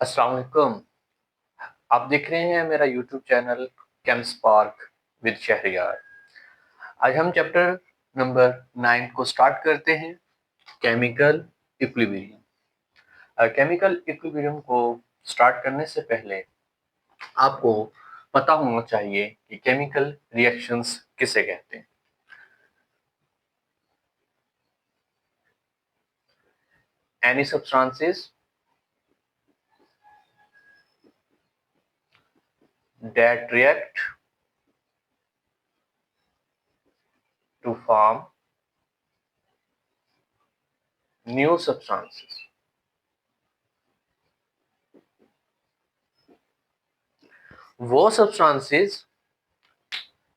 अस्सलाम वालेकुम। आप देख रहे हैं मेरा YouTube channel Chem Spark with Shahriyar. आज हम चैप्टर नंबर 9 को स्टार्ट करते हैं, केमिकल इक्विलिब्रियम। केमिकल इक्विलिब्रियम को स्टार्ट करने से पहले आपको पता होना चाहिए कि केमिकल रिएक्शंस किसे कहते हैं। Any substances that react to form new substances। वो सब्सटेंसेस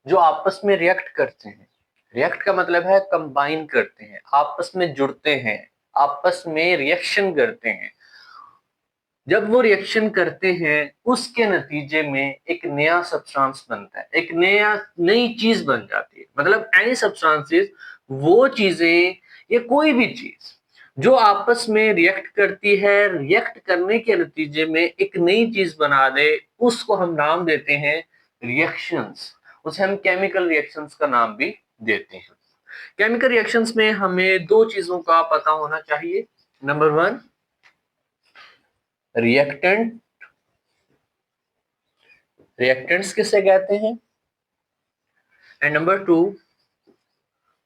जो आपस में रिएक्ट करते हैं, रिएक्ट का मतलब है कंबाइन करते हैं, आपस में जुड़ते हैं, आपस में रिएक्शन करते हैं। जब वो रिएक्शन करते हैं उसके नतीजे में एक नया सब्सटेंस बनता है, एक नई चीज बन जाती है। मतलब एनी सब्सटेंसेस वो चीजें या कोई भी चीज जो आपस में रिएक्ट करती है, रिएक्ट करने के नतीजे में एक नई चीज बना दे, उसको हम नाम देते हैं रिएक्शंस। उसे हम केमिकल रिएक्शंस का नाम भी देते हैं। केमिकल रिएक्शंस में हमें दो चीजों का पता होना चाहिए। नंबर 1 रिएक्टेंट, रिएक्टेंट्स किसे कहते हैं, एंड नंबर 2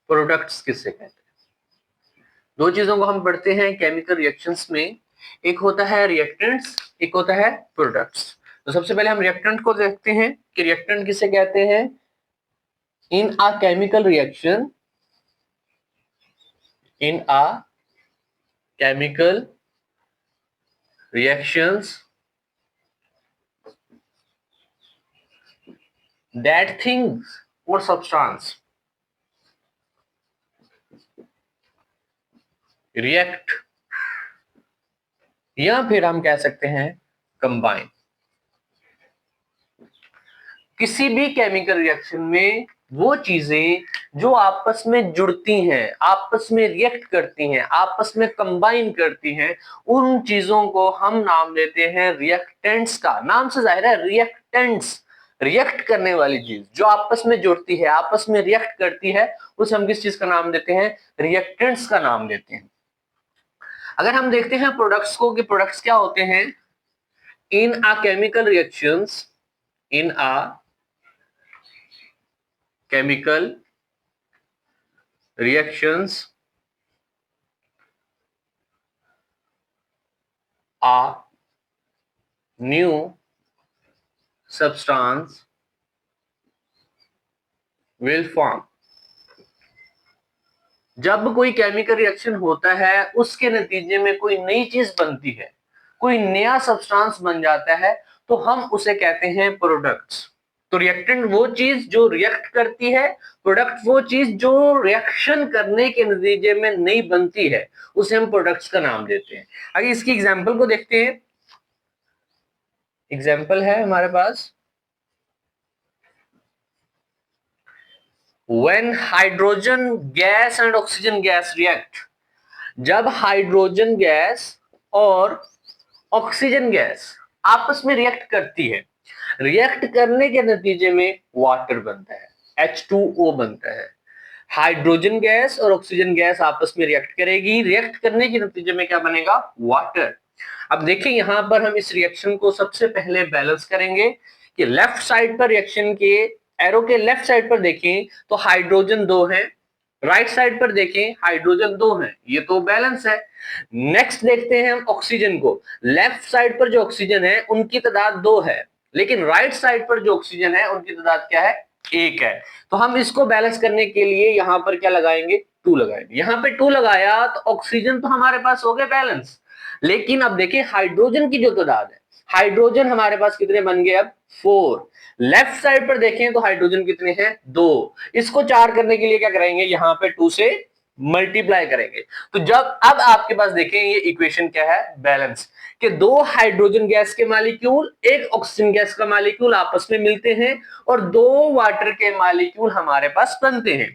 प्रोडक्ट्स किसे कहते हैं। दो चीजों को हम पढ़ते हैं केमिकल रिएक्शंस में, एक होता है रिएक्टेंट्स, एक होता है प्रोडक्ट्स। तो सबसे पहले हम रिएक्टेंट को देखते हैं कि रिएक्टेंट किसे कहते हैं। In a chemical reaction, in a chemical reactions that things or substance react, या फिर हम कह सकते हैं कंबाइन। किसी भी केमिकल रिएक्शन में वो चीजें जो आपस में जुड़ती हैं, आपस में रिएक्ट करती हैं, आपस में कंबाइन करती हैं, उन चीजों को हम नाम देते हैं रिएक्टेंट्स का। नाम से जाहिर है रिएक्टेंट्स, रिएक्ट करने वाली चीज जो आपस में जुड़ती है, आपस में रिएक्ट करती है, उसे हम किस चीज का नाम देते हैं, रिएक्टेंट्स का नाम देते हैं। अगर हम देखते हैं प्रोडक्ट्स को कि प्रोडक्ट्स क्या होते हैं। In a chemical reactions, in a chemical reactions a new substance will form। जब कोई केमिकल रिएक्शन होता है उसके नतीजे में कोई नई चीज बनती है, कोई नया सब्सटेंस बन जाता है, तो हम उसे कहते हैं प्रोडक्ट्स। तो रिएक्टेंट वो चीज जो रिएक्ट करती है, प्रोडक्ट वो चीज जो रिएक्शन करने के नतीजे में नई बनती है, उसे हम प्रोडक्ट्स का नाम देते हैं। आगे इसकी एग्जांपल को देखते हैं। एग्जांपल है हमारे पास, when hydrogen gas and oxygen gas react. जब हाइड्रोजन गैस और ऑक्सीजन गैस आपस में रिएक्ट करती है, रिएक्ट करने के नतीजे में वाटर बनता है, H2O बनता है। हाइड्रोजन गैस और ऑक्सीजन गैस आपस में रिएक्ट करेगी, रिएक्ट करने के नतीजे में क्या बनेगा, वाटर। अब देखिए यहां पर हम इस रिएक्शन को सबसे पहले बैलेंस करेंगे कि लेफ्ट साइड पर रिएक्शन के एरो के लेफ्ट साइड पर देखें तो हाइड्रोजन 2 है, राइट साइड पर देखें हाइड्रोजन 2 है, ये तो बैलेंस है। नेक्स्ट देखते हैं हम ऑक्सीजन को। लेफ्ट साइड पर जो ऑक्सीजन है उनकी तादाद 2 है, लेकिन राइट साइड पर जो ऑक्सीजन है उनकी तादाद क्या है, 1 है। तो हम इसको बैलेंस करने के लिए यहां पर क्या लगाएंगे, 2 लगाएंगे। यहां पे 2 लगाया तो ऑक्सीजन तो हमारे पास हो गए बैलेंस, लेकिन अब देखिए हाइड्रोजन की जो तादाद है, हाइड्रोजन हमारे पास कितने बन गए, अब 4। लेफ्ट साइड पर देखें तो हाइड्रोजन कितने हैं, 2। इसको 4 करने के लिए क्या करेंगे, यहां पे 2 से मल्टीप्लाई करेंगे। तो जब अब आपके पास देखें ये इक्वेशन क्या है, बैलेंस, कि 2 हाइड्रोजन गैस के मॉलिक्यूल, 1 ऑक्सीजन गैस का मॉलिक्यूल आपस में मिलते हैं और 2 वाटर के मॉलिक्यूल हमारे पास बनते हैं।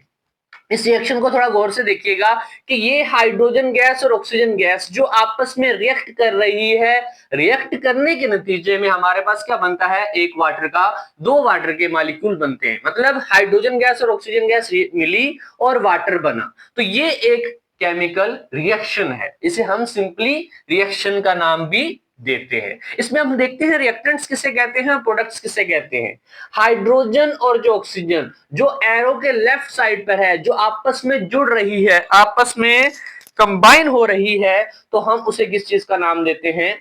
इस रिएक्शन को थोड़ा गौर से देखिएगा कि ये हाइड्रोजन गैस और ऑक्सीजन गैस जो आपस में रिएक्ट कर रही है, रिएक्ट करने के नतीजे में हमारे पास क्या बनता है, एक वाटर का दो वाटर के मॉलिक्यूल बनते हैं, मतलब हाइड्रोजन गैस और ऑक्सीजन गैस मिली और वाटर बना, तो ये एक केमिकल रिएक्शन है। इसे हम सिंपली रिएक्शन का नाम भी देते हैं। इसमें हम देखते हैं रिएक्टेंट्स किसे कहते हैं, प्रोडक्ट्स किसे कहते हैं। हाइड्रोजन और जो ऑक्सीजन जो एरो के लेफ्ट साइड पर है, जो आपस में जुड़ रही है, आपस में कंबाइन हो रही है, तो हम उसे किस चीज का नाम देते हैं,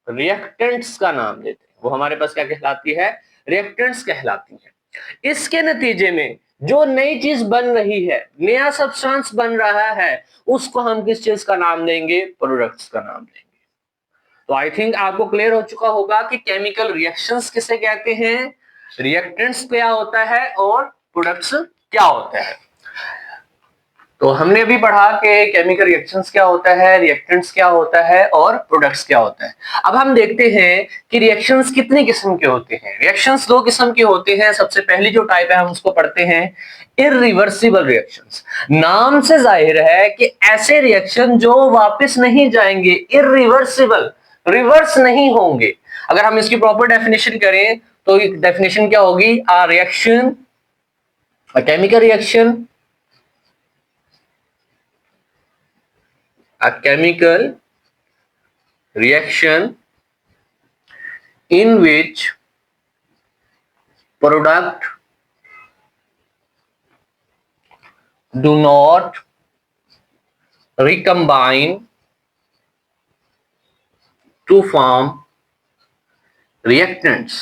रिएक्टेंट्स का नाम देते हैं। वो हमारे पास क्या कहलाती है, रिएक्टेंट्स कहलाती है। इसके नतीजे में जो नई चीज बन रही है, नया सब्सटेंस बन रहा है, उसको हम किस चीज का नाम देंगे, प्रोडक्ट्स का नाम देंगे। तो आई थिंक आपको क्लियर हो चुका होगा कि केमिकल रिएक्शंस किसे कहते हैं, रिएक्टेंट्स क्या होता है और प्रोडक्ट्स क्या होता है। तो हमने अभी पढ़ा कि केमिकल रिएक्शंस क्या होता है, रिएक्टेंट्स क्या होता है और प्रोडक्ट्स क्या होता है। अब हम देखते हैं कि रिएक्शंस कितने किस्म के होते हैं। रिएक्शंस दो किस्म के होते हैं। सबसे पहली जो टाइप है हम उसको पढ़ते हैं इररिवर्सिबल रिएक्शंस। नाम से जाहिर है कि ऐसे रिएक्शन जो वापस नहीं जाएंगे, इररिवर्सिबल, रिवर्स नहीं होंगे। अगर हम इसकी प्रॉपर डेफिनेशन करें तो डेफिनेशन क्या होगी, a reaction, a chemical reaction, a chemical reaction in which product do not recombine to form reactants।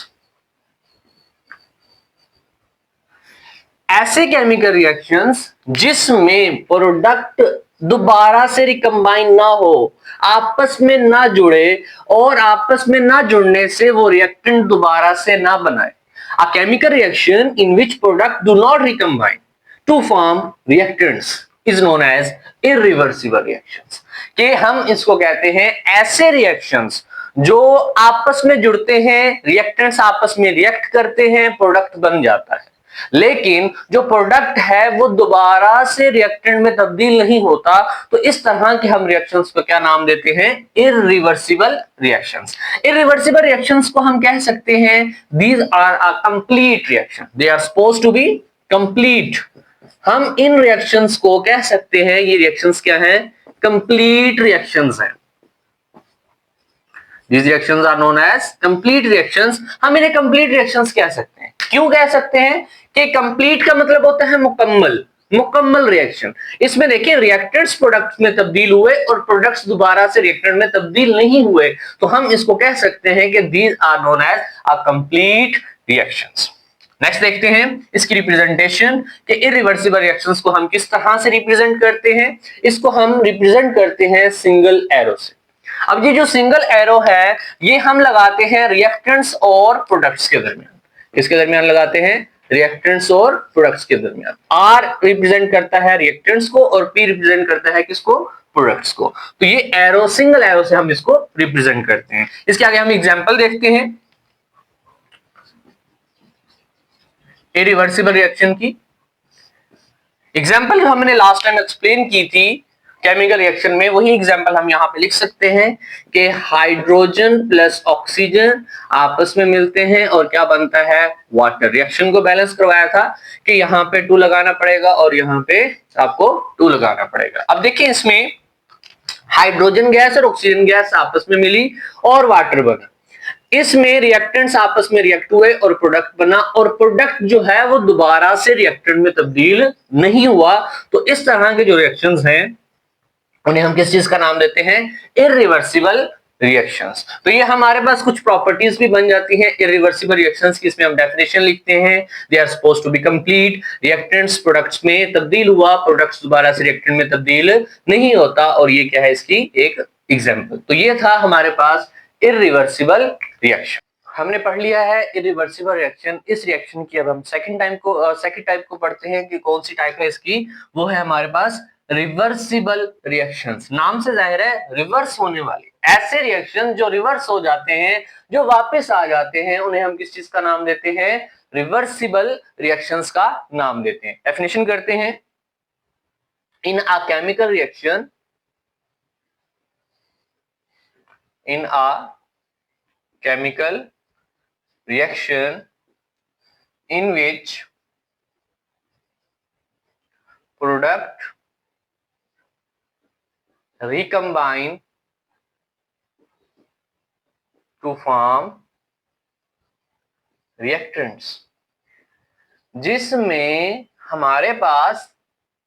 ऐसे केमिकल रिएक्शंस जिसमें प्रोडक्ट दोबारा से रिकम्बाइन ना हो, आपस में ना जुड़े और आपस में ना जुड़ने से वो रिएक्टेंट दोबारा से ना बनाए। A chemical reaction in which product do not recombine to form reactants is known as irreversible reactions. कि हम इसको कहते हैं ऐसे रिएक्शंस जो आपस में जुड़ते हैं, रिएक्टेंट्स आपस में रिएक्ट करते हैं, प्रोडक्ट बन जाता है, लेकिन जो प्रोडक्ट है वो दोबारा से रिएक्टेंट में तब्दील नहीं होता। तो इस तरह के हम रिएक्शंस को क्या नाम देते हैं, इरिवर्सिबल रिएक्शंस। इरिवर्सिबल रिएक्शंस को हम कह सकते हैं these are a complete reaction, they are supposed to be complete. हम इन रिएक्शंस को कह सकते हैं, ये रिएक्शंस क्या हैं, कंप्लीट रिएक्शंस हैं। These reactions are known as complete reactions। हम इन्हें complete reactions कह सकते हैं। क्यों कह सकते हैं कि complete का मतलब होता है मुकम्मल, मुकम्मल रिएक्शन। इसमें देखिए रिएक्टेंट्स प्रोडक्ट्स में तब्दील हुए और प्रोडक्ट्स दोबारा से रिएक्टेंट में तब्दील नहीं हुए, तो हम इसको कह सकते हैं कि these are known as a complete reactions। Next देखते हैं इसकी रिप्रेजेंटेशन कि इरिवर्सिबल रिएक्शंस को हम किस तरह से रिप्रेजेंट करते हैं। इसको हम रिप्रेजेंट करते हैं सिंगल एरो से। अब ये जो सिंगल एरो है ये हम लगाते हैं रिएक्टेंट्स और प्रोडक्ट्स के दरमियान। किसके दरमियान लगाते हैं, रिएक्टेंट्स और प्रोडक्ट्स के दरमियान। आर रिप्रेजेंट करता है रिएक्टेंट्स को और पी रिप्रेजेंट करता है किसको, प्रोडक्ट्स को। तो ये एरो, सिंगल एरो से हम इसको रिप्रेजेंट करते हैं। इसके आगे हम एग्जांपल देखते हैं इरिवर्सिबल रिएक्शन की। एग्जांपल हमने लास्ट टाइम एक्सप्लेन की थी केमिकल रिएक्शन में, वही एग्जांपल हम यहाँ पे लिख सकते हैं कि हाइड्रोजन प्लस ऑक्सीजन आपस में मिलते हैं और क्या बनता है, वाटर। रिएक्शन को बैलेंस करवाया था कि यहाँ पे 2 लगाना पड़ेगा और यहाँ पे आपको 2 लगाना पड़ेगा। अब देखिए इसमें हाइड्रोजन गैस और ऑक्सीजन गैस आपस में मिली और वाटर बना। इसमें रिएक्टेंट्स आपस में रिएक्ट हुए और प्रोडक्ट बना, और प्रोडक्ट जो है वो दोबारा से रिएक्टेंट में तब्दील नहीं हुआ। तो इस तरह के जो रिएक्शंस हैं उन्हें हम किस चीज का नाम देते हैं, इरिवर्सिबल रिएक्शंस। तो ये हमारे पास कुछ प्रॉपर्टीज भी बन जाती हैं इरिवर्सिबल रिएक्शंस की। इसमें हम डेफिनेशन लिखते हैं, they are supposed to be complete, reactants products में तब्दील हुआ, प्रोडक्ट्स दोबारा से रिएक्टेंट में तब्दील नहीं होता, और ये क्या है इसकी एक एग्जांपल। तो ये था हमारे पास इरिवर्सिबल रिएक्शन। हमने पढ़ लिया है इरिवर्सिबल रिएक्शन। इस रिएक्शन की अब हम सेकंड टाइप को पढ़ते हैं कि कौन सी टाइप है इसकी। वो है हमारे पास रिवर्सिबल रिएक्शंस। नाम से जाहिर है रिवर्स होने वाली ऐसे रिएक्शन जो रिवर्स हो जाते हैं, जो वापस आ जाते हैं, उन्हें हम किस चीज का नाम देते हैं, रिवर्सिबल रिएक्शंस का नाम देते हैं। डेफिनेशन करते हैं, in a chemical reaction, in a chemical reaction in which product recombine to form reactants, जिसमें हमारे पास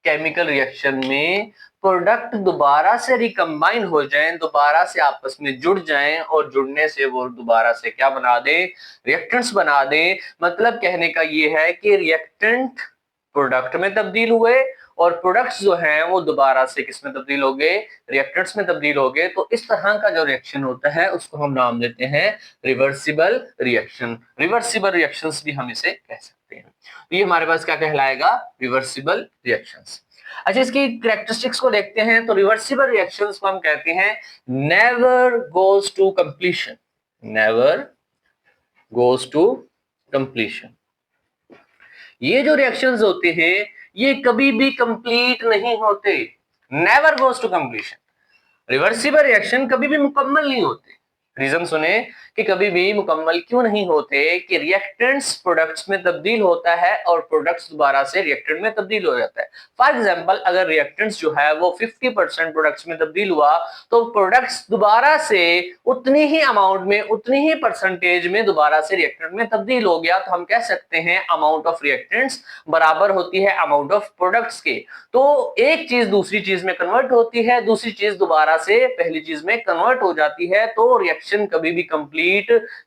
केमिकल रिएक्शन में प्रोडक्ट दोबारा से रिकम्बाइन हो जाएं, दोबारा से आपस में जुड़ जाएं और जुड़ने से वो दोबारा से क्या बना दे, रिएक्टेंट्स बना दे। मतलब कहने का ये है कि रिएक्टेंट प्रोडक्ट में तब्दील हुए और प्रोडक्ट्स जो हैं वो दोबारा से किस में तब्दील हो गए, रिएक्टेंट्स में तब्दील हो गए। तो इस तरह का जो रिएक्शन होता है उसको हम नाम देते हैं रिवर्सिबल रिएक्शन। रिवर्सिबल रिएक्शंस भी हम इसे कह सकते हैं। तो ये हमारे पास क्या कहलाएगा, रिवर्सिबल रिएक्शंस। अच्छा, इसकी कैरेक्टरिस्टिक्स को देखते हैं। तो रिवर्सिबल रिएक्शंस को हम कहते हैं never goes to completion, never goes to completion. ये जो रिएक्शंस होते हैं ये कभी भी कंप्लीट नहीं होते, never goes to completion. Reversible reaction कभी भी मुकम्मल नहीं होते। रीजन सुने कि कभी भी मुकम्मल क्यों नहीं होते, कि रिएक्टेंट्स प्रोडक्ट्स में तब्दील होता है और प्रोडक्ट्स दोबारा से रिएक्टेंट में तब्दील हो जाता है। फॉर एग्जांपल, अगर रिएक्टेंट्स जो है वो 50% प्रोडक्ट्स में तब्दील हुआ तो प्रोडक्ट्स दोबारा से उतनी ही अमाउंट में, उतनी ही परसेंटेज में दोबारा से रिएक्टेंट में तब्दील हो गया। तो हम कह सकते हैं अमाउंट ऑफ रिएक्टेंट्स बराबर होती है अमाउंट ऑफ प्रोडक्ट्स के। तो एक चीज दूसरी चीज में कन्वर्ट होती है, दूसरी चीज दोबारा से पहली चीज में कन्वर्ट हो जाती है। तो रिएक्शन कभी भी कंप्लीट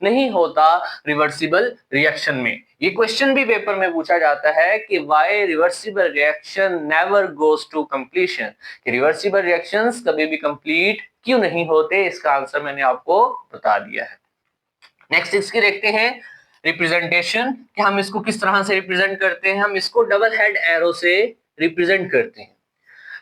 नहीं होता रिवर्सिबल रिएक्शन में। ये क्वेश्चन भी पेपर में पूछा जाता है कि why reversible reaction never goes to completion, कि रिवर्सिबल रिएक्शंस कभी भी कंप्लीट क्यों नहीं होते। इसका आंसर मैंने आपको बता दिया है। नेक्स्ट इसकी देखते हैं रिप्रेजेंटेशन, कि हम इसको किस तरह से रिप्रेजेंट करते हैं। हम इसको डबल हेड एरो से रिप्रेजेंट करते हैं।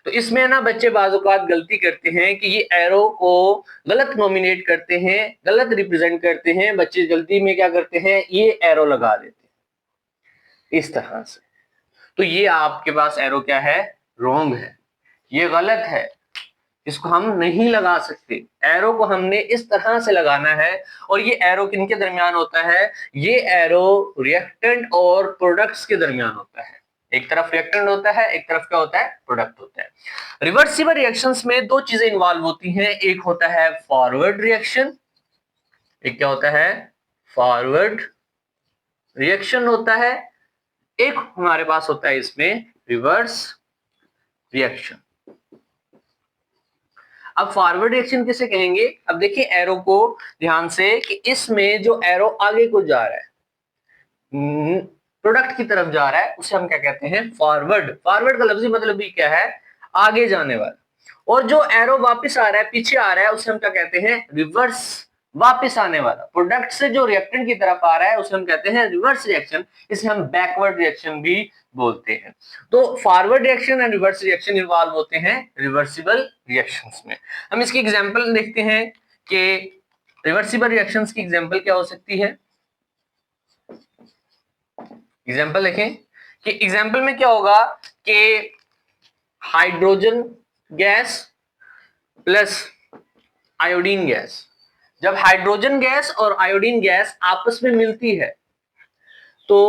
तो इसमें ना बच्चे बाज़ औक़ात गलती करते हैं कि ये एरो को गलत नॉमिनेट करते हैं, गलत रिप्रेजेंट करते हैं। बच्चे जल्दी में क्या करते हैं, ये एरो लगा देते हैं इस तरह से। तो ये आपके पास एरो क्या है, रॉन्ग है, ये गलत है, इसको हम नहीं लगा सकते। एरो को हमने इस तरह से लगाना है। और ये एरो किनके दरमियान होता है, ये एरो रिएक्टेंट और प्रोडक्ट्स के दरमियान होता है। एक तरफ रिएक्टेंट होता है, एक तरफ क्या होता है, प्रोडक्ट होता है। रिवर्सिबल रिएक्शंस में दो चीजें इन्वॉल्व होती हैं, एक होता है फॉरवर्ड रिएक्शन, एक क्या होता है, फॉरवर्ड रिएक्शन होता है, एक हमारे पास होता है इसमें रिवर्स रिएक्शन। अब फॉरवर्ड रिएक्शन किसे कहेंगे, अब देखिए एरो को ध्यान से, कि इसमें जो एरो आगे को जा रहा है, प्रोडक्ट की तरफ जा रहा है, उसे हम क्या कहते हैं, फॉरवर्ड। फॉरवर्ड का लफ्जी मतलब भी क्या है, आगे जाने वाला। और जो एरो वापस आ रहा है, पीछे आ रहा है, उसे हम क्या कहते हैं, रिवर्स, वापस आने वाला। प्रोडक्ट से जो रिएक्टेंट की तरफ आ रहा है उसे हम कहते हैं रिवर्स रिएक्शन। इसे हम बैकवर्ड रिएक्शन भी बोलते हैं। तो forward reaction and reverse reaction involve होते हैं रिवर्सिबल रिएक्शंस में। हम इसकी एग्जांपल देखते हैं कि रिवर्सिबल रिएक्शंस की एग्जांपल क्या हो सकती है। एग्जांपल देखें कि एग्जांपल में क्या होगा कि hydrogen gas plus iodine gas. जब हाइड्रोजन गैस और आयोडीन गैस आपस में मिलती है तो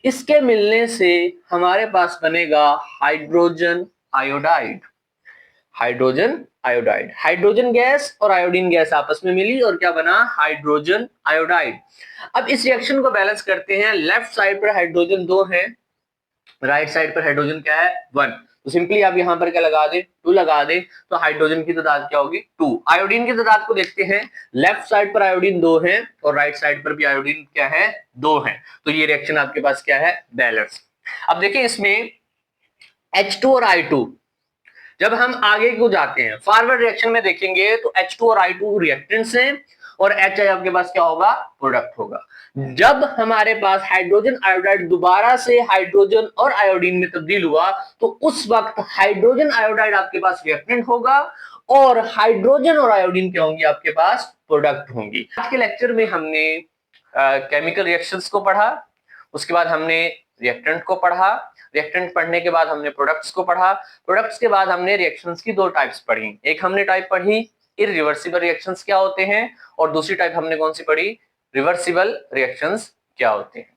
इसके मिलने से हमारे पास बनेगा hydrogen iodide. Hydrogen iodide, hydrogen gas और आयोडीन गैस आपस में मिली और क्या बना, हाइड्रोजन आयोडाइड। अब इस रिएक्शन को बैलेंस करते हैं। लेफ्ट साइड पर हाइड्रोजन 2 है, राइट साइड पर हाइड्रोजन क्या है, 1। तो सिंपली आप यहां पर क्या लगा दे, 2 लगा दे, तो हाइड्रोजन की तादाद क्या होगी, 2। आयोडीन की तादाद को देखते हैं। लेफ्ट साइड पर आयोडीन 2 है और राइट साइड पर भी आयोडीन क्या है, 2 है। तो ये रिएक्शन आपके पास क्या है, बैलेंस। अब देखिए इसमें H2 और I2, जब हम आगे को जाते हैं फॉरवर्ड रिएक्शन में देखेंगे तो H2 और I2 रिएक्टेंट्स हैं और HI आपके पास क्या होगा, प्रोडक्ट होगा। जब हमारे पास हाइड्रोजन आयोडाइड दोबारा से हाइड्रोजन और आयोडीन में तब्दील हुआ तो उस वक्त हाइड्रोजन आयोडाइड आपके पास रिएक्टेंट होगा और हाइड्रोजन और आयोडीन क्या होंगी, आपके पास प्रोडक्ट होंगी। आज के लेक्चर में हमने केमिकल रिएक्शंस को पढ़ा, उसके बाद हमने रिएक्टेंट को पढ़ा, रिएक्टेंट पढ़ने के बाद हमने प्रोडक्ट्स को पढ़ा, प्रोडक्ट्स के बाद हमने रिएक्शंस की दो टाइप्स पढ़ी। एक हमने टाइप पढ़ी इरिवर्सिबल रिएक्शंस क्या होते हैं, और दूसरी टाइप हमने कौन सी पढ़ी, रिवर्सिबल रिएक्शंस क्या होते हैं।